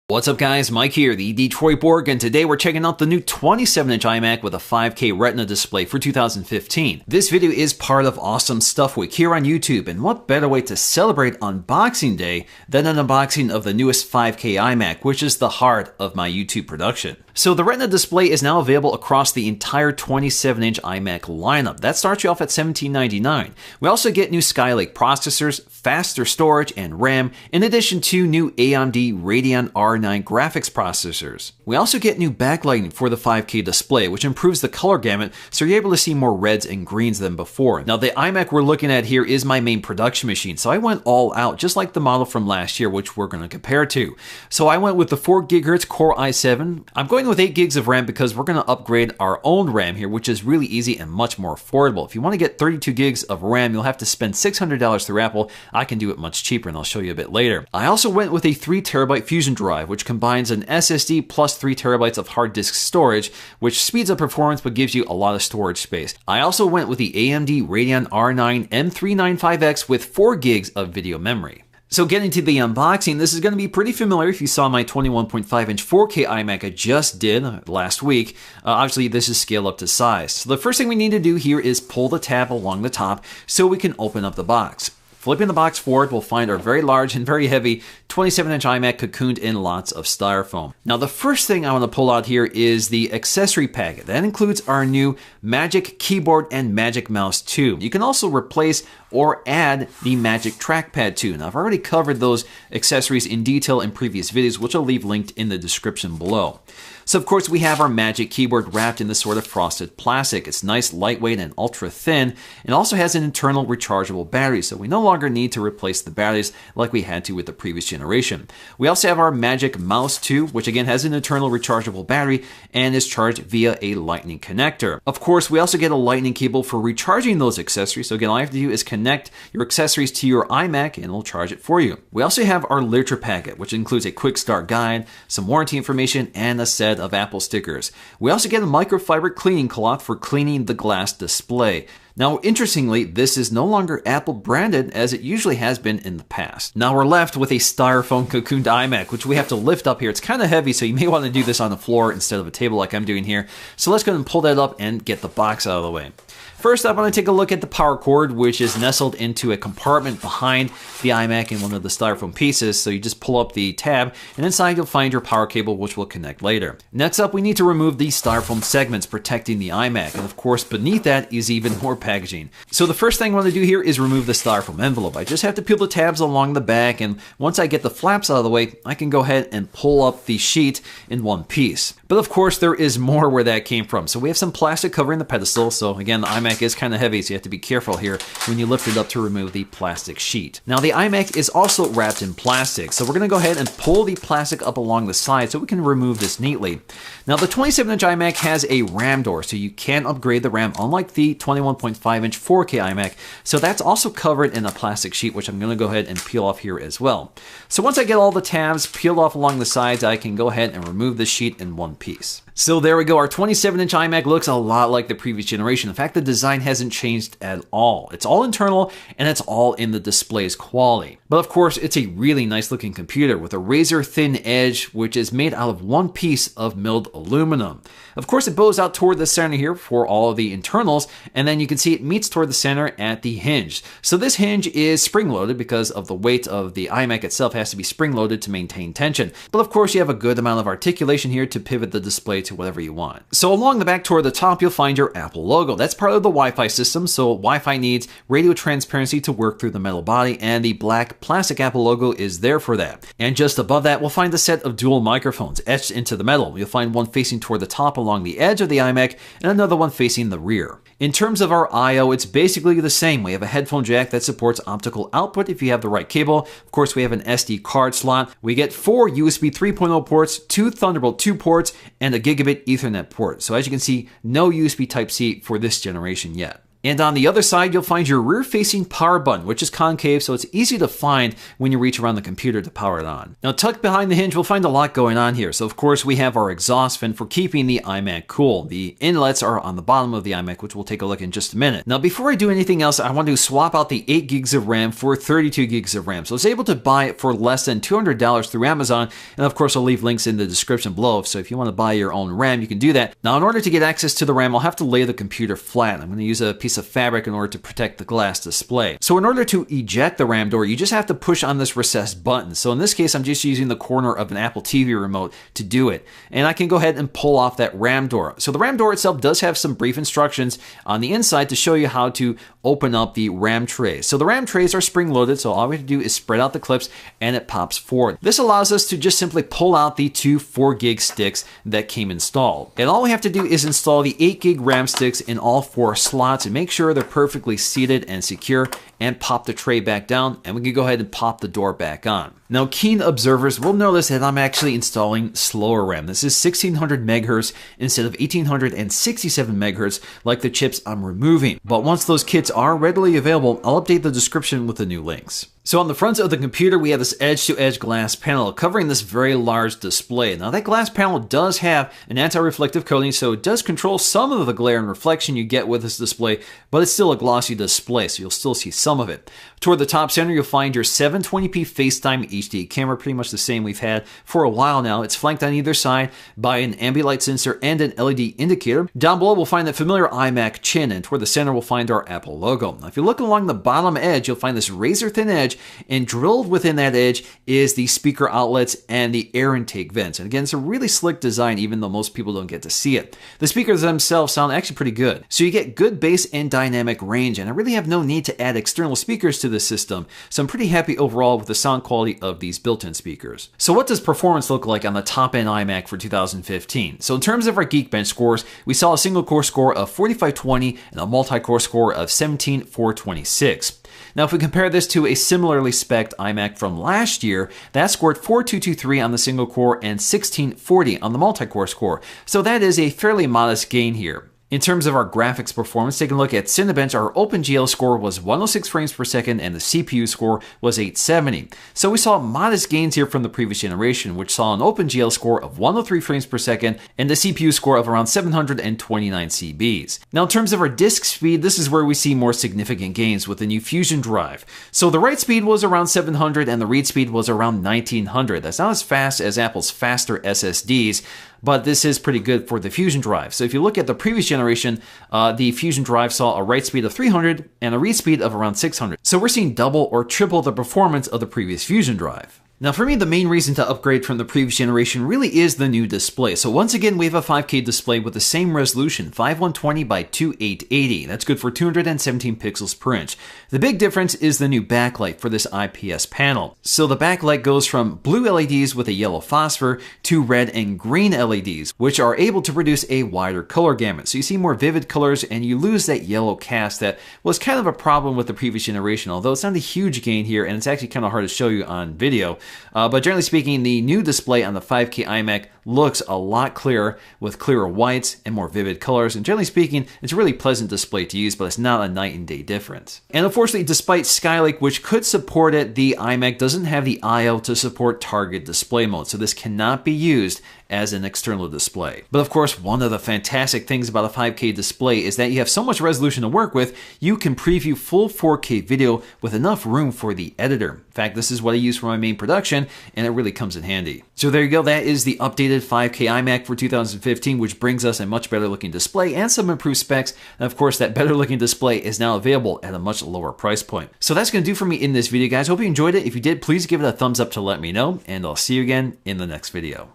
What's up guys, Mike here, the Detroit Borg, and today we're checking out the new 27-inch iMac with a 5K Retina display for 2015. This video is part of Awesome Stuff Week here on YouTube, and what better way to celebrate Unboxing Day than an unboxing of the newest 5K iMac, which is the heart of my YouTube production. So the Retina display is now available across the entire 27-inch iMac lineup. That starts you off at $17.99. We also get new Skylake processors, faster storage and RAM, in addition to new AMD Radeon R9 graphics processors. We also get new backlighting for the 5K display, which improves the color gamut so you're able to see more reds and greens than before. Now the iMac we're looking at here is my main production machine, so I went all out, just like the model from last year, which we're going to compare to. So I went with the 4 GHz Core i7. I'm going with 8 gigs of RAM because we're going to upgrade our own RAM here, which is really easy and much more affordable. If you want to get 32 gigs of RAM, you'll have to spend $600 through Apple. I can do it much cheaper, and I'll show you a bit later. I also went with a 3 TB Fusion drive, which combines an SSD plus 3 TB of hard disk storage, which speeds up performance but gives you a lot of storage space. I also went with the AMD Radeon R9 M395X with 4 gigs of video memory. So getting to the unboxing, this is going to be pretty familiar if you saw my 21.5-inch 4K iMac I just did last week. Obviously, this is scaled up to size. So the first thing we need to do here is pull the tab along the top so we can open up the box. Flipping the box forward, we'll find our very large and very heavy 27-inch iMac cocooned in lots of styrofoam. Now, the first thing I want to pull out here is the accessory packet. That includes our new Magic Keyboard and Magic Mouse 2. You can also replace or add the Magic Trackpad 2. Now, I've already covered those accessories in detail in previous videos, which I'll leave linked in the description below. So, of course, we have our Magic Keyboard wrapped in this sort of frosted plastic. It's nice, lightweight, and ultra thin. It also has an internal rechargeable battery, so we no longer need to replace the batteries like we had to with the previous generation. We also have our Magic Mouse 2, which again has an internal rechargeable battery and is charged via a lightning connector. Of course, we also get a lightning cable for recharging those accessories. So again, all you have to do is connect your accessories to your iMac and it'll charge it for you. We also have our literature packet, which includes a quick start guide, some warranty information, and a set of Apple stickers. We also get a microfiber cleaning cloth for cleaning the glass display. Now, interestingly, this is no longer Apple branded as it usually has been in the past. Now we're left with a styrofoam cocooned iMac, which we have to lift up here. It's kind of heavy, so you may want to do this on the floor instead of a table like I'm doing here. So let's go ahead and pull that up and get the box out of the way. First up, I want to take a look at the power cord, which is nestled into a compartment behind the iMac in one of the styrofoam pieces. So you just pull up the tab, and inside you'll find your power cable, which will connect later. Next up, we need to remove the styrofoam segments protecting the iMac, and of course, beneath that is even more packaging. So the first thing I want to do here is remove the styrofoam envelope. I just have to peel the tabs along the back, and once I get the flaps out of the way, I can go ahead and pull up the sheet in one piece. But of course, there is more where that came from. So we have some plastic covering the pedestal. So again, the iMac is kind of heavy, so you have to be careful here when you lift it up to remove the plastic sheet. Now the iMac is also wrapped in plastic, so we're going to go ahead and pull the plastic up along the side so we can remove this neatly. Now the 27-inch iMac has a RAM door, so you can upgrade the RAM unlike the 21.5-inch 4K iMac. So that's also covered in a plastic sheet, which I'm going to go ahead and peel off here as well. So once I get all the tabs peeled off along the sides, I can go ahead and remove the sheet in one piece. So there we go. Our 27-inch iMac looks a lot like the previous generation. In fact, the design hasn't changed at all. It's all internal and it's all in the display's quality. But of course, it's a really nice looking computer with a razor thin edge, which is made out of one piece of milled aluminum. Of course, it bows out toward the center here for all of the internals, and then you can see it meets toward the center at the hinge. So this hinge is spring-loaded because of the weight of the iMac itself has to be spring-loaded to maintain tension. But of course, you have a good amount of articulation here to pivot the display to whatever you want. So along the back toward the top, you'll find your Apple logo. That's part of the Wi-Fi system, so Wi-Fi needs radio transparency to work through the metal body, and the black plastic Apple logo is there for that. And just above that, we'll find a set of dual microphones etched into the metal. You'll find one facing toward the top along the edge of the iMac, and another one facing the rear. In terms of our I/O, it's basically the same. We have a headphone jack that supports optical output if you have the right cable. Of course, we have an SD card slot. We get 4 USB 3.0 ports, 2 Thunderbolt 2 ports, and a gigabit Ethernet port. So as you can see, no USB Type-C for this generation yet. And on the other side, you'll find your rear-facing power button, which is concave, so it's easy to find when you reach around the computer to power it on. Now, tucked behind the hinge, we'll find a lot going on here. So, of course, we have our exhaust fan for keeping the iMac cool. The inlets are on the bottom of the iMac, which we'll take a look in just a minute. Now, before I do anything else, I want to swap out the 8 gigs of RAM for 32 gigs of RAM. So I was able to buy it for less than $200 through Amazon, and of course, I'll leave links in the description below. So if you want to buy your own RAM, you can do that. Now, in order to get access to the RAM, I'll have to lay the computer flat. I'm going to use a piece of fabric in order to protect the glass display. So in order to eject the RAM door, you just have to push on this recessed button. So in this case, I'm just using the corner of an Apple TV remote to do it. And I can go ahead and pull off that RAM door. So the RAM door itself does have some brief instructions on the inside to show you how to open up the RAM trays. So the RAM trays are spring-loaded, so all we have to do is spread out the clips and it pops forward. This allows us to just simply pull out the two 4 gig sticks that came installed. And all we have to do is install the 8 gig RAM sticks in all 4 slots and make sure they're perfectly seated and secure, and pop the tray back down, and we can go ahead and pop the door back on. Now, keen observers will notice that I'm actually installing slower RAM. This is 1600 megahertz instead of 1867 megahertz like the chips I'm removing. But once those kits are readily available, I'll update the description with the new links. So on the front of the computer, we have this edge-to-edge glass panel covering this very large display. Now that glass panel does have an anti-reflective coating, so it does control some of the glare and reflection you get with this display, but it's still a glossy display, so you'll still see some of it. Toward the top center, you'll find your 720p FaceTime HD camera, pretty much the same we've had for a while now. It's flanked on either side by an ambient light sensor and an LED indicator. Down below, we'll find the familiar iMac chin, and toward the center, we'll find our Apple logo. Now, if you look along the bottom edge, you'll find this razor-thin edge, and drilled within that edge is the speaker outlets and the air intake vents. And again, it's a really slick design, even though most people don't get to see it. The speakers themselves sound actually pretty good. So you get good bass and dynamic range, and I really have no need to add external speakers to the system. So I'm pretty happy overall with the sound quality of these built-in speakers. So what does performance look like on the top-end iMac for 2015? So in terms of our Geekbench scores, we saw a single-core score of 4520 and a multi-core score of 17426. Now, if we compare this to a similarly spec'd iMac from last year, that scored 4223 on the single core and 1640 on the multi-core score. So that is a fairly modest gain here. In terms of our graphics performance, taking a look at Cinebench, our OpenGL score was 106 frames per second and the CPU score was 870. So we saw modest gains here from the previous generation, which saw an OpenGL score of 103 frames per second and the CPU score of around 729 CBs. Now, in terms of our disk speed, this is where we see more significant gains with the new Fusion drive. So the write speed was around 700 and the read speed was around 1900. That's not as fast as Apple's faster SSDs, but this is pretty good for the Fusion drive. So if you look at the previous generation, the Fusion drive saw a write speed of 300 and a read speed of around 600. So we're seeing double or triple the performance of the previous Fusion drive. Now for me, the main reason to upgrade from the previous generation really is the new display. So once again, we have a 5K display with the same resolution, 5120 by 2880. That's good for 217 pixels per inch. The big difference is the new backlight for this IPS panel. So the backlight goes from blue LEDs with a yellow phosphor to red and green LEDs, which are able to produce a wider color gamut. So you see more vivid colors and you lose that yellow cast that was kind of a problem with the previous generation, although it's not a huge gain here and it's actually kind of hard to show you on video. But generally speaking, the new display on the 5K iMac looks a lot clearer with clearer whites and more vivid colors. And generally speaking, it's a really pleasant display to use, but it's not a night and day difference. And unfortunately, despite Skylake, which could support it, the iMac doesn't have the I/O to support target display mode. So this cannot be used as an external display. But of course, one of the fantastic things about a 5K display is that you have so much resolution to work with, you can preview full 4K video with enough room for the editor. In fact, this is what I use for my main production, and it really comes in handy. So there you go, that is the updated 5K iMac for 2015, which brings us a much better looking display and some improved specs. And of course, that better looking display is now available at a much lower price point. So that's gonna do for me in this video, guys. Hope you enjoyed it. If you did, please give it a thumbs up to let me know, and I'll see you again in the next video.